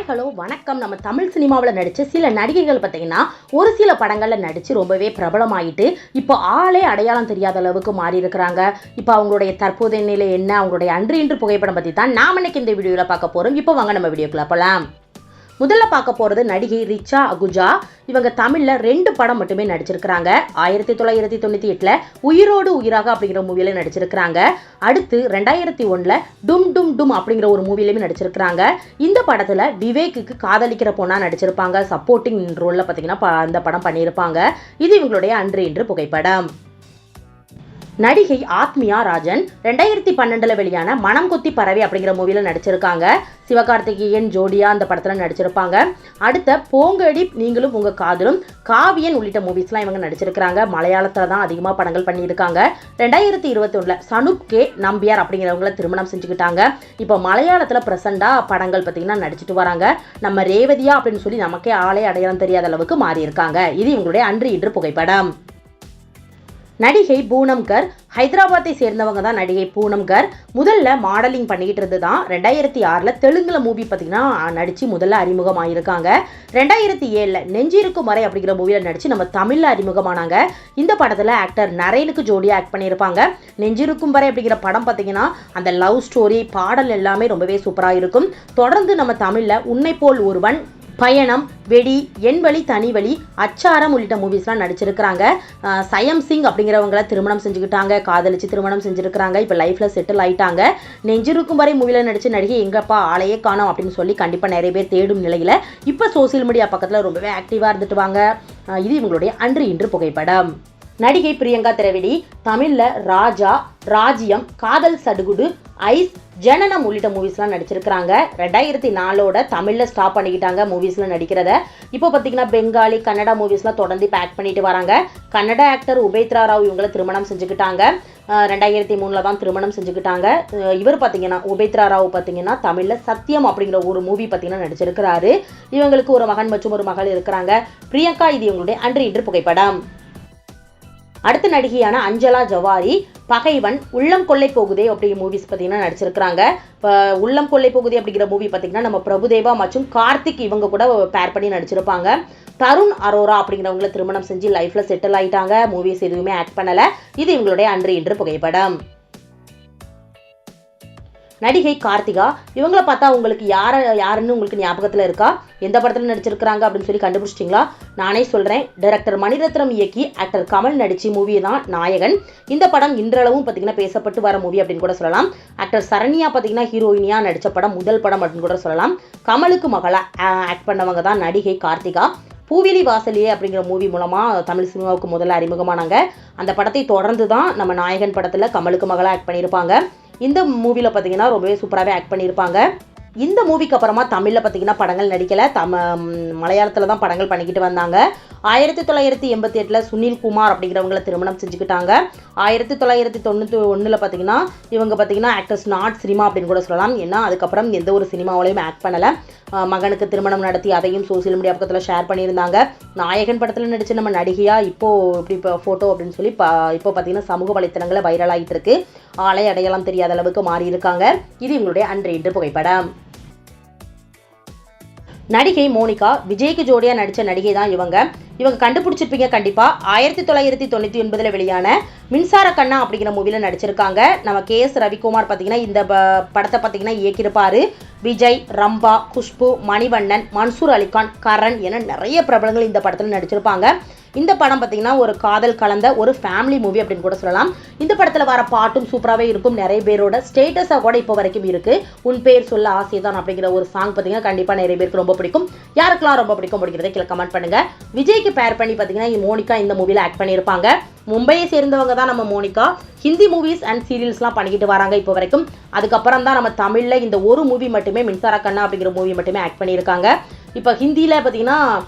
Hello வணக்கம். நம்ம தமிழ் சினிமாவில் நடித்த சில நடிகைகள் பார்த்தீங்கன்னா ஒரு சில படங்களில் நடித்து ரொம்பவே பிரபலமாயிட்டு இப்போ ஆளே அடையாளம் தெரியாத அளவுக்கு மாறி இருக்கிறாங்க. இப்போ அவங்களுடைய தற்போதைய நிலை என்ன, அவங்களுடைய அன்று இன்று புகைப்படம் பற்றி தான் நாம் இன்னைக்கு இந்த வீடியோவில் பார்க்க போகிறோம். இப்போ வாங்க நம்ம வீடியோக்குள்ள போகலாம். முதல்ல பார்க்க போகிறது நடிகை ரிச்சா அகுஜா. இவங்க தமிழில் 2 படம் மட்டுமே நடிச்சிருக்கிறாங்க. 1998 உயிரோடு உயிராக அப்படிங்கிற மூவியில் நடிச்சிருக்கிறாங்க. அடுத்து 2001 டும் டும் டும் அப்படிங்கிற ஒரு மூவிலையுமே நடிச்சிருக்கிறாங்க. இந்த படத்தில் விவேக்குக்கு காதலிக்கிற பொண்ணா நடிச்சிருப்பாங்க. சப்போர்ட்டிங் ரோலில் பார்த்தீங்கன்னா அந்த படம் பண்ணியிருப்பாங்க. இது இவங்களுடைய அன்று இன்று புகைப்படம். நடிகை ஆத்மியா ராஜன் 2012 வெளியான மனம் கொத்தி பறவை அப்படிங்கிற மூவியில் நடிச்சிருக்காங்க. சிவகார்த்திகேயன் ஜோடியா அந்த படத்தில் நடிச்சிருப்பாங்க. அடுத்த போங்கடி நீங்களும் உங்கள் காதலும், காவியன் உள்ளிட்ட மூவிஸ்லாம் இவங்க நடிச்சிருக்கிறாங்க. மலையாளத்தில் தான் அதிகமாக படங்கள் பண்ணியிருக்காங்க. 2021 சனுப் கே நம்பியார் அப்படிங்கிறவங்கள திருமணம் செஞ்சுக்கிட்டாங்க. இப்போ மலையாளத்தில் ப்ரெசண்டாக படங்கள் பார்த்தீங்கன்னா நடிச்சிட்டு வராங்க. நம்ம ரேவதியா அப்படின்னு சொல்லி நமக்கே ஆளே அடையாளம் தெரியாத அளவுக்கு மாறி இருக்காங்க. இது இவங்களுடைய அன்று இன்று புகைப்படம். நடிகை பூனம்கர் ஹைதராபாத்தை சேர்ந்தவங்க தான் நடிகை பூனம்கர். முதல்ல மாடலிங் பண்ணிக்கிட்டு இருந்து தான் 2006 தெலுங்குல மூவி பார்த்தீங்கன்னா நடித்து முதல்ல அறிமுகமாயிருக்காங்க. 2007 நெஞ்சிருக்கும் வரை அப்படிங்கிற மூவியில் நடித்து நம்ம தமிழில் அறிமுகமானாங்க. இந்த படத்தில் ஆக்டர் நரேனுக்கு ஜோடியாக ஆக்ட் பண்ணியிருப்பாங்க. நெஞ்சிருக்கும் வரை அப்படிங்கிற படம் பார்த்தீங்கன்னா அந்த லவ் ஸ்டோரி பாடல் எல்லாமே ரொம்பவே சூப்பராக இருக்கும். தொடர்ந்து நம்ம தமிழில் உன்னை போல் ஒருவன், பயணம், வெடி, என் வழி தனி வழி, அச்சாரம் உள்ளிட்ட மூவிஸ்லாம் நடிச்சிருக்கிறாங்க. சயம் சிங் அப்படிங்கிறவங்கள திருமணம் செஞ்சுக்கிட்டாங்க. காதலிச்சு திருமணம் செஞ்சுருக்கிறாங்க. இப்போ லைஃப்பில் செட்டில் ஆயிட்டாங்க. நெஞ்சிருக்கும் வரை மூவியில் நடித்த நடிகை எங்கப்பா ஆளையே காணோம் அப்படின்னு சொல்லி கண்டிப்பாக நிறைய பேர் தேடும் நிலையில் இப்போ சோசியல் மீடியா பக்கத்தில் ரொம்பவே ஆக்டிவாக இருந்துட்டு வாங்க. இது இவங்களுடைய அன்று இன்று புகைப்படம். நடிகை பிரியங்கா திரவிடி தமிழில் ராஜா, ராஜ்யம், காதல் சடுகுடு, ஐஸ், ஜனனம் உள்ளிட்ட மூவிஸ்லாம் நடிச்சிருக்கிறாங்க. 2004 தமிழில் ஸ்டாப் பண்ணிக்கிட்டாங்க மூவிஸில் நடிக்கிறத. இப்போ பார்த்தீங்கன்னா பெங்காலி, கன்னடா மூவிஸ்லாம் தொடர்ந்து இப்போ ஆக்ட் பண்ணிட்டு வராங்க. கன்னட ஆக்டர் உபேத்ரா ராவ் இவங்களை திருமணம் செஞ்சுக்கிட்டாங்க. 2003 தான் திருமணம் செஞ்சுக்கிட்டாங்க. இவர் பார்த்தீங்கன்னா உபேத்ரா ராவ் பார்த்தீங்கன்னா தமிழில் சத்தியம் அப்படிங்கிற ஒரு மூவி பார்த்தீங்கன்னா நடிச்சிருக்கிறாரு. இவங்களுக்கு ஒரு மகன் மற்றும் ஒரு மகள் இருக்கிறாங்க. பிரியங்கா இது இவங்களுடைய அன்று இன்று புகைப்படம். அடுத்த நடிகையான அஞ்சலா ஜவாரி பகைவன், உள்ளம் கொள்ளை போகுதே அப்படிங்கிற மூவிஸ் பார்த்தீங்கன்னா நடிச்சிருக்கிறாங்க. இப்போ உள்ளம் கொள்ளை போகுதே அப்படிங்கிற மூவி பார்த்தீங்கன்னா நம்ம பிரபுதேவா மற்றும் கார்த்திக் இவங்க கூட பேர் பண்ணி நடிச்சிருப்பாங்க. தருண் அரோரா அப்படிங்கிறவங்களை திருமணம் செஞ்சு லைஃப்பில் செட்டில் ஆகிட்டாங்க. மூவிஸ் எதுவுமே ஆக்ட் பண்ணலை. இது இவங்களுடைய அன்று இன்று புகைப்படம். நடிகை கார்த்திகா இவங்களை பார்த்தா உங்களுக்கு யாருன்னு உங்களுக்கு ஞாபகத்தில் இருக்கா? எந்த படத்தில் நடிச்சிருக்கிறாங்க அப்படின்னு சொல்லி கண்டுபிடிச்சிட்டிங்களா? நானே சொல்கிறேன். டைரக்டர் மணிரத்னம் இயக்கி ஆக்டர் கமல் நடித்த மூவி தான் நாயகன். இந்த படம் இன்றளவும் பார்த்தீங்கன்னா பேசப்பட்டு வர மூவி அப்படின்னு கூட சொல்லலாம். ஆக்டர் சரண்யா பார்த்தீங்கன்னா ஹீரோயினியாக நடித்த படம் முதல் படம் அப்படின்னு கூட சொல்லலாம். கமலுக்கு மகளாக ஆக்ட் பண்ணவங்க தான் நடிகை கார்த்திகா. பூவிலி வாசலியே அப்படிங்கிற மூவி மூலமாக தமிழ் சினிமாவுக்கு முதல்ல அறிமுகமானாங்க. அந்த படத்தை தொடர்ந்து தான் நம்ம நாயகன் படத்தில் கமலுக்கு மகளாக ஆக்ட் பண்ணியிருப்பாங்க. இந்த மூவியில் பார்த்தீங்கன்னா ரொம்பவே சூப்பராகவே ஆக்ட் பண்ணியிருப்பாங்க. இந்த மூவிக்கு அப்புறமா தமிழில் பார்த்தீங்கன்னா படங்கள் நடிக்கலை. மலையாளத்தில் தான் படங்கள் பண்ணிக்கிட்டு வந்தாங்க. 1988 சுனில் குமார் அப்படிங்கிறவங்களை திருமணம் செஞ்சுக்கிட்டாங்க. 1991 பார்த்தீங்கன்னா இவங்க பார்த்தீங்கன்னா ஆக்டர்ஸ் நாட் சினிமா அப்படின்னு கூட சொல்லலாம். ஏன்னா அதுக்கப்புறம் எந்த ஒரு சினிமாவிலையும் ஆக்ட் பண்ணலை. மகனுக்கு திருமணம் நடத்தி அதையும் சோசியல் மீடியா பக்கத்தில் ஷேர் பண்ணியிருந்தாங்க. நாயகன் படத்தில் நடித்த நம்ம நடிகையாக இப்போ ஃபோட்டோ அப்படின்னு சொல்லி இப்போ பார்த்தீங்கன்னா சமூக வலைத்தளங்களில் வைரல் ஆகிட்டு இருக்கு. ஆளை அடையாளம் தெரியாத அளவுக்கு மாறி இருக்காங்க. இது இவங்களுடைய அன்று இன்று புகைப்படம். நடிகை மோனிகா விஜய்க்கு ஜோடியாக நடித்த நடிகை தான் இவங்க கண்டுபிடிச்சிருப்பீங்க கண்டிப்பாக. 1999 வெளியான மின்சார கண்ணா அப்படிங்கிற மூவியில் நடிச்சிருக்காங்க. நம்ம KS ரவிக்குமார் பார்த்தீங்கன்னா இந்த படத்தை பார்த்தீங்கன்னா இயக்கியிருப்பார். விஜய், ரம்பா, குஷ்பு, மணிவண்ணன், மன்சூர் அலிகான், கரண் என நிறைய பிரபலங்கள் இந்த படத்தில் நடிச்சிருப்பாங்க. இந்த படம் பார்த்தீங்கன்னா ஒரு காதல் கலந்த ஒரு ஃபேமிலி மூவி அப்படின்னு கூட சொல்லலாம். இந்த படத்தில் வர பாட்டும் சூப்பராகவே இருக்கும். நிறைய பேரோட ஸ்டேட்டஸாக கூட இப்போ வரைக்கும் இருக்குது. உன் பேர் சொல்ல ஆசைதான் அப்படிங்கிற ஒரு சாங் பார்த்தீங்கன்னா கண்டிப்பாக நிறைய பேருக்கு ரொம்ப பிடிக்கும். யாருக்கெல்லாம் ரொம்ப பிடிக்கும் அப்படிங்கிறத கீழே கமெண்ட் பண்ணுங்கள். விஜய்க்கு பேர் பண்ணி பார்த்தீங்கன்னா மோனிகா இந்த மூவியில் ஆக்ட் பண்ணியிருப்பாங்க. மும்பையை சேர்ந்தவங்க தான் நம்ம மோனிகா. ஹிந்தி மூவிஸ் அண்ட் சீரியல்ஸ்லாம் பண்ணிக்கிட்டு வராங்க இப்போ வரைக்கும். அதுக்கப்புறம் தான் நம்ம தமிழில் இந்த ஒரு மூவி மட்டுமே மின்சார கண்ணா அப்படிங்கிற மூவி மட்டுமே ஆக்ட் பண்ணியிருக்காங்க. இப்போ ஹிந்தியில் பார்த்தீங்கன்னா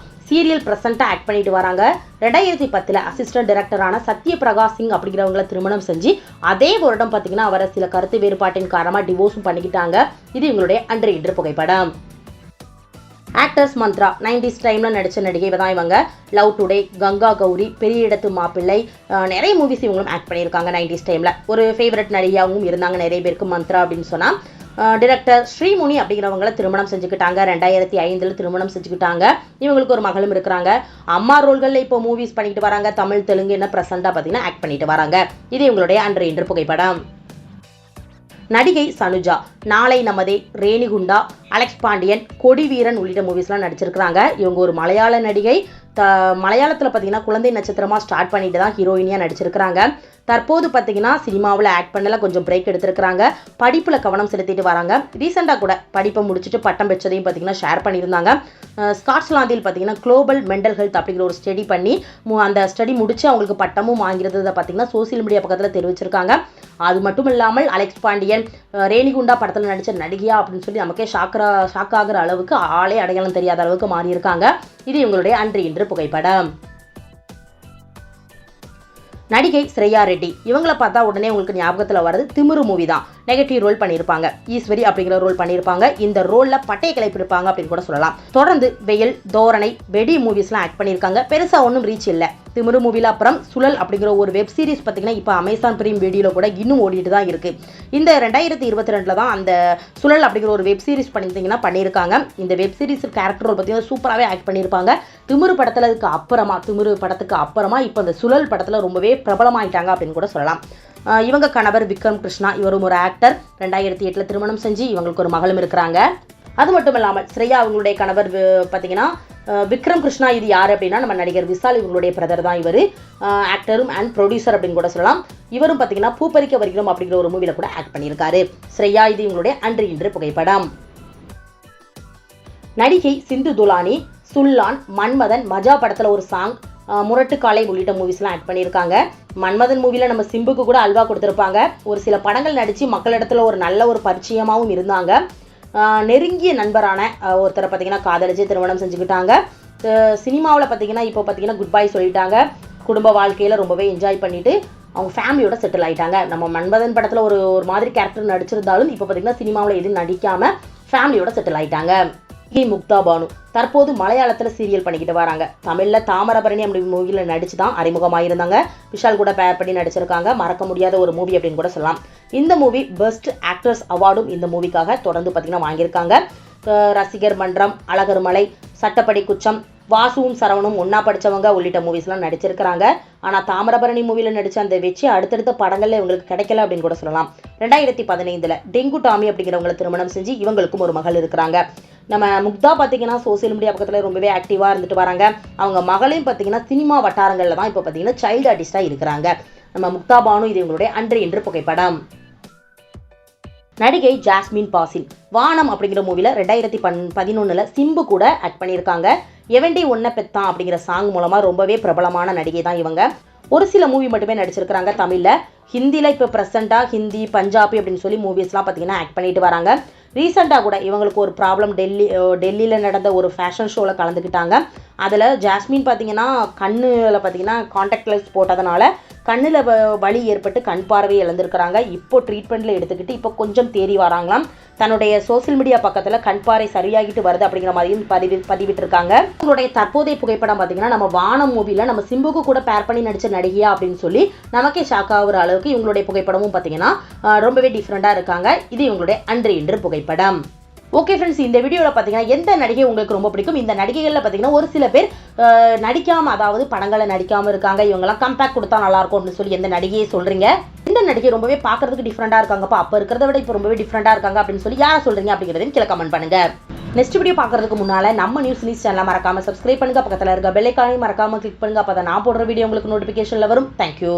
சீரியல் ப்ரெசண்ட்டாக ஆக்ட் பண்ணிட்டு வராங்க. 2010 அசிஸ்டன்ட் டைரக்டரான சத்யபிரகாஷ் சிங் அப்படிங்கிறவங்களை திருமணம் செஞ்சு அதே வருடம் பார்த்தீங்கன்னா அவரை சில கருத்து வேறுபாட்டின் காரணமாக டிவோர்ஸும் பண்ணிக்கிட்டாங்க. இது இவங்களுடைய அன்று இன்று புகைப்படம். ஆக்டர்ஸ் மந்த்ரா 90s டைமில் நடித்த நடிகை தான் இவங்க. லவ் டுடே, கங்கா கௌரி, பெரிய இடத்து மாப்பிள்ளை நிறைய மூவிஸ் இவங்களும் ஆக்ட் பண்ணியிருக்காங்க. 90s டைமில் ஒரு ஃபேவரட் நடிகையாகவும் இருந்தாங்க நிறைய பேருக்கு மந்த்ரா அப்படின்னு சொன்னால். டிரெக்டர் ஸ்ரீமுனி அப்படிங்கிறவங்கள திருமணம் செஞ்சுக்கிட்டாங்க. 2005 திருமணம் செஞ்சுக்கிட்டாங்க. இவங்களுக்கு ஒரு மகளும் இருக்கிறாங்க. அம்மா ரோல்களில் இப்போ மூவிஸ் பண்ணிட்டு வராங்க. தமிழ், தெலுங்கு என்ன ப்ரெசென்ட்டாக பார்த்தீங்கன்னா ஆக்ட் பண்ணிட்டு வராங்க. இது இவங்களுடைய அன்று இன்று புகைப்படம். நடிகை சனுஜா நாளை நமதே, ரேணிகுண்டா, அலெக்ஸ் பாண்டியன், கொடிவீரன் உள்ளிட்ட மூவிஸ்லாம் நடிச்சிருக்கிறாங்க. இவங்க ஒரு மலையாள நடிகை. மலையாளத்தில் பார்த்தீங்கன்னா குழந்தை நட்சத்திரமாக ஸ்டார்ட் பண்ணிட்டு தான் ஹீரோயினியாக நடிச்சிருக்கிறாங்க. தற்போது பார்த்தீங்கன்னா சினிமாவில் ஆக்ட் பண்ணல, கொஞ்சம் பிரேக் எடுத்திருக்கிறாங்க. படிப்பில் கவனம் செலுத்திட்டு வராங்க. ரீசெண்டாக கூட படிப்பை முடிச்சுட்டு பட்டம் பெற்றதையும் பார்த்தீங்கன்னா ஷேர் பண்ணியிருந்தாங்க. ஸ்காட்லாந்தில் பார்த்தீங்கன்னா குளோபல் மென்டல் ஹெல்த் அப்படிங்கிற ஒரு ஸ்டடி பண்ணி அந்த ஸ்டடி முடிச்சு அவங்களுக்கு பட்டமும் வாங்கிறத பார்த்தீங்கன்னா சோசியல் மீடியா பக்கத்தில் தெரிவிச்சிருக்காங்க. அது மட்டும் இல்லாமல் அலெக்ஸ் பாண்டியன் ரேணிகுண்டா படத்தில் நடித்த நடிகையா அப்படின்னு சொல்லி நமக்கே ஷாக் ஆகிற அளவுக்கு ஆளே அடையாளம் தெரியாத அளவுக்கு மாறியிருக்காங்க. இது இவங்களுடைய அன்று இன்று புகைப்படம். நடிகை ஸ்ரேயா ரெட்டி இவங்களை பார்த்தா உடனே உங்களுக்கு ஞாபகத்தில் வர்றது திமிரு மூவி தான். நெகட்டிவ் ரோல் பண்ணியிருப்பாங்க. ஈஸ்வரி அப்படிங்கிற ரோல் பண்ணியிருப்பாங்க. இந்த ரோலில் பட்டையை கிளப்பியிருப்பாங்க அப்படின்னு கூட சொல்லலாம். தொடர்ந்து வெயில், தோரணை, வெடி மூவிஸ்லாம் ஆக்ட் பண்ணியிருக்காங்க. பெருசாக ஒன்றும் ரீச் இல்லை. திமிரு மூவியில் அப்புறம் சுழல் அப்படிங்கிற ஒரு வெப் சீரிஸ் பார்த்தீங்கன்னா இப்போ அமேசான் பிரைம் வீடியோவில் கூட இன்னும் ஓடிட்டு தான் இருக்குது. இந்த 2022 தான் அந்த சுழல் அப்படிங்கிற ஒரு வெப் சீரிஸ் பண்ணியிருக்காங்க. இந்த வெப் சீரிஸ் கேரக்டர் ரோல் பார்த்தீங்கன்னா சூப்பராகவே ஆக்ட் பண்ணியிருப்பாங்க. திமிரு படத்துக்கு அப்புறமா இப்போ இந்த சுழல் படத்தில் ரொம்பவே பிரபலமாயிட்டாங்க அப்படின்னு கூட சொல்லலாம். இவங்க கணவர் விக்ரம் கிருஷ்ணா, இவரும் ஒரு ஆக்டர். 2008 திருமணம் செஞ்சு இவங்களுக்கு ஒரு மகளும் இருக்கிறாங்க. அது மட்டும் இல்லாமல் ஸ்ரேயா அவங்களுடைய கணவர் பார்த்தீங்கன்னா விக்ரம் கிருஷ்ணா. இது யார் அப்படின்னா நம்ம நடிகர் விஷால் இவங்களுடைய பிரதர் தான். இவர் ஆக்டரும் அண்ட் ப்ரொடியூசர் அப்படின்னு கூட சொல்லலாம். இவரும் பார்த்தீங்கன்னா பூப்பறிக்க வருகிறோம் அப்படிங்கிற ஒரு மூவியில் கூட ஆக்ட் பண்ணியிருக்காரு. ஸ்ரேயா இது இவங்களுடைய அன்று இன்று புகைப்படம். நடிகை சிந்து துலானி சுல்லான், மன்மதன், மஜா படத்தில் ஒரு சாங், முரட்டு காலை உள்ளிட்ட மூவிஸ்லாம் ஆக்ட் பண்ணியிருக்காங்க. மன்மதன் மூவியில் நம்ம சிம்புக்கு கூட அல்வா கொடுத்துருப்பாங்க. ஒரு சில படங்கள் நடித்து மக்களிடத்தில் ஒரு நல்ல ஒரு பரிச்சயமாகவும் இருந்தாங்க. நெருங்கிய நண்பரான ஒருத்தரை பார்த்தீங்கன்னா காதலிச்சு திருமணம் செஞ்சுக்கிட்டாங்க. சினிமாவில் பார்த்தீங்கன்னா இப்போ பார்த்தீங்கன்னா குட் பை சொல்லிட்டாங்க. குடும்ப வாழ்க்கையில் ரொம்பவே என்ஜாய் பண்ணிட்டு அவங்க ஃபேமிலியோட செட்டில் ஆகிட்டாங்க. நம்ம மன்மதன் படத்தில் ஒரு மாதிரி கேரக்டர் நடிச்சிருந்தாலும் இப்போ பார்த்தீங்கன்னா சினிமாவில் எதுவும் நடிக்காமல் ஃபேமிலியோட செட்டில் ஆகிட்டாங்க. முக்தா பானு தற்போது மலையாளத்தில் சீரியல் பண்ணிக்கிட்டு வராங்க. தமிழில் தாமிரபரணி அப்படி மூவியில் நடிச்சு தான் அறிமுகமாயிருந்தாங்க. விஷால் கூட பேர் பண்ணி நடிச்சிருக்காங்க. மறக்க முடியாத ஒரு மூவி அப்படின்னு கூட சொல்லலாம். இந்த மூவி பெஸ்ட் ஆக்ட்ரஸ் அவார்டும் இந்த மூவிக்காக தொடர்ந்து பார்த்தீங்கன்னா வாங்கியிருக்காங்க. ரசிகர் மன்றம், அழகர் மலை, சட்டப்படி குற்றம், வாசுவும் சரவணும் ஒன்னா படித்தவங்க உள்ளிட்ட மூவிஸ்லாம் நடிச்சிருக்கிறாங்க. ஆனால் தாமிரபரணி மூவியில் நடித்த அந்த வெற்றி அடுத்தடுத்த படங்களில் இவங்களுக்கு கிடைக்கல அப்படின்னு கூட சொல்லலாம். 2015 டெங்கு டாமி அப்படிங்கிறவங்களை திருமணம் செஞ்சு இவங்களுக்கும் ஒரு மகள் இருக்கிறாங்க. நம்ம முக்தா பார்த்தீங்கன்னா சோசியல் மீடியா பக்கத்தில் ரொம்பவே ஆக்டிவாக இருந்துட்டு வராங்க. அவங்க மகளையும் பார்த்தீங்கன்னா சினிமா வட்டாரங்களில் தான் இப்போ பார்த்தீங்கன்னா சைல்டு ஆர்டிஸ்டாக இருக்கிறாங்க. நம்ம முக்தா பானு இது இவங்களுடைய அன்று இன்று புகைப்படம். நடிகை ஜாஸ்மின் பாசில் வானம் அப்படிங்கிற மூவியில் 2011 சிம்பு கூட ஆக்ட் பண்ணியிருக்காங்க. எவண்டி ஒன்ன பெத்தான் அப்படிங்கிற சாங் மூலமாக ரொம்பவே பிரபலமான நடிகை தான் இவங்க. ஒரு சில மூவி மட்டுமே நடிச்சிருக்கிறாங்க தமிழில். ஹிந்தியில் இப்போ ப்ரெசென்ட்டாக ஹிந்தி, பஞ்சாபி அப்படின்னு சொல்லி மூவிஸ்லாம் பார்த்தீங்கன்னா ஆக்ட் பண்ணிட்டு வராங்க. ரீசெண்டாக கூட இவங்களுக்கு ஒரு ப்ராப்ளம், டெல்லியில் நடந்த ஒரு ஃபேஷன் ஷோவில் கலந்துக்கிட்டாங்க. அதில் ஜாஸ்மின் பார்த்தீங்கன்னா கண்ணில் பார்த்தீங்கன்னா கான்டாக்ட் லென்ஸ் போட்டதுனால கண்ணில் வலி ஏற்பட்டு கண் பார்வை இழந்திருக்கிறாங்க. இப்போ ட்ரீட்மெண்ட்டில் எடுத்துக்கிட்டு இப்போ கொஞ்சம் தேறி வராங்களாம். தன்னுடைய சோசியல் மீடியா பக்கத்தில் கண் பார்வை சரியாகிட்டு வருது அப்படிங்கிற மாதிரியும் பதிவிட்டிருக்காங்க. உங்களுடைய தற்போதைய புகைப்படம் பார்த்தீங்கன்னா நம்ம வானம் மூவியில் நம்ம சிம்புக்கு கூட பேர் பண்ணி நடித்த நடிகையா அப்படின்னு சொல்லி நமக்கே ஷாக் ஆகுற அளவுக்கு இவங்களுடைய புகைப்படமும் பார்த்தீங்கன்னா ரொம்பவே டிஃப்ரெண்ட்டாக இருக்காங்க. இது இவங்களுடைய அன்று இன்று புகைப்படம். ஓகே ஃப்ரெண்ட்ஸ், இந்த வீடியோவில் பார்த்தீங்கன்னா எந்த நடிகை உங்களுக்கு ரொம்ப பிடிக்கும்? இந்த நடிகைகளில் பார்த்தீங்கன்னா ஒரு சில பேர் நடிக்காமல், அதாவது படங்களை நடிக்காமல் இருக்காங்க. இவங்கெல்லாம் கம்பேக் கொடுத்தா நல்லாயிருக்கும் அப்படின்னு சொல்லி எந்த நடிகையை சொல்கிறீங்க? இந்த நடிகை ரொம்பவே பார்க்குறதுக்கு டிஃப்ரெண்ட்டாக இருக்காங்கப்பா, அப்போ இருக்கிறத விட இப்போ ரொம்பவே டிஃப்ரெண்ட்டாக இருக்காங்க அப்படின்னு சொல்லி யாரை சொல்கிறீங்க அப்படிங்கிறதையும் கீழே கமெண்ட் பண்ணுங்கள். நெக்ஸ்ட் வீடியோ பார்க்குறதுக்கு முன்னால் நம்ம நியூஸ் சேனலை மறக்காமல் சப்ஸ்கிரைப் பண்ணுங்கள். பக்கத்தில் இருக்க பெல் ஐகானையும் மறக்காமல் கிளிக் பண்ணுங்கள். அப்போ தான் நான் போடுற வீடியோ உங்களுக்கு நோட்டிஃபிகேஷனில் வரும். தேங்க்யூ.